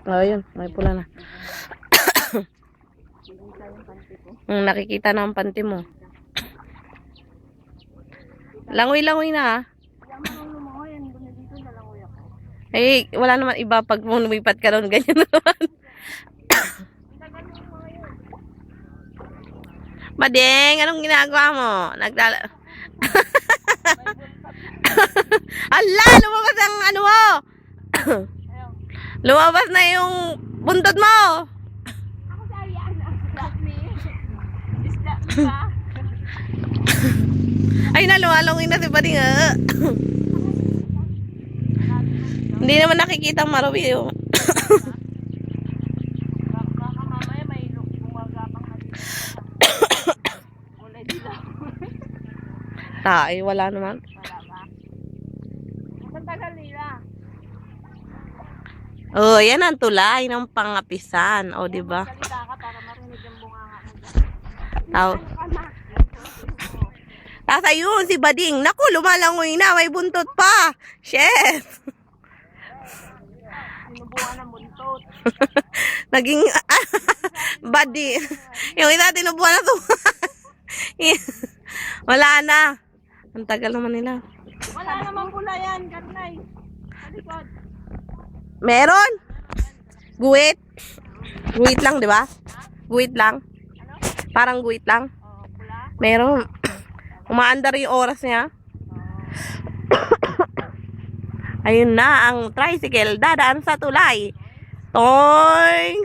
Oh, yun. May pula na. Nakikita na ang panty mo. Langoy-langoy na, ha? Eh, wala naman iba pag lumipat ka doon. Ganyan naman. Madeng, anong ginagawa mo? Ala, lumabas ang ano mo. Lumabas na yung buntot mo. Ako si Ariana. Stop me. Stop me ba? Ay, naluwalongin na si Bading. Hindi naman nakikita ang Marawi. Baka mamaya may gumagapang na dito. Wala dito. Ay, wala naman. Wala ba? Ang tagal nila. Oh, yan ang tulay ng pangapisan. O, di ba? Salita ka para marinig yung bunganga mo. Tao. Tapos ayun, si Bading. Naku, lumalangoy na. May buntot pa. Shit. Sinubukan ng buntot. Naging, Badi. Yung isa, tinubuan na to. Wala na. Ang tagal naman nila. Wala namang pula yan, Katnay. Sa likod. Meron? Guwit. Guwit lang, di ba? Guwit lang. Parang guwit lang. Oh, pula. Meron. Umaandar yung oras niya. Ayun na, ang tricycle dadaan sa tulay. Toing!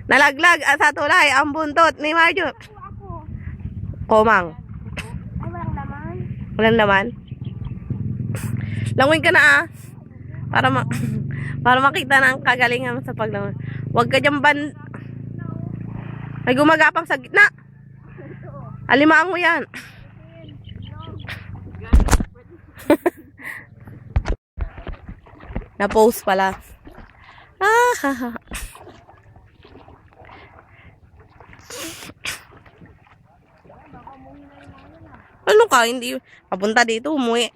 Nalaglag sa tulay ang buntot ni Marjo. Ako. Komang. Ay, walang laman. Walang laman. Langoy ka na, ah. Para makita na ang kagalingan mo sa paglangoy. Huwag ka dyan May gumagapang sa gitna. Alimaan mo yan. Na-post pala. Ano ka? Hindi. Papunta dito, umuwi.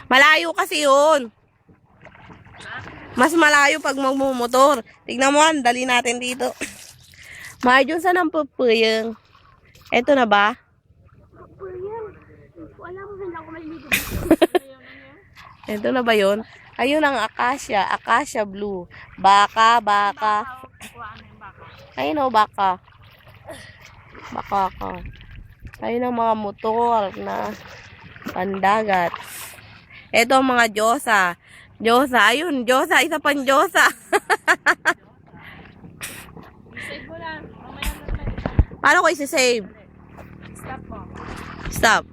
Malayo kasi yun. Mas malayo pag magmumotor. Tignan mo, dali natin dito. Marjo, saan ang pupuyang? Eto na ba? Wala mo sila ako maliligo. Eto na ba yun? Ayun ang acacia. Acacia blue. Baka. Ayun o, baka. Baka ka. Ayun ang mga motor na pandagat. Eto ang mga Diyosa. Diyosa. Ayun, Diyosa. Isa pang Diyosa. Save mo lang. Mamaya na naman. Paano ko isi-save? Stop mo. Stop.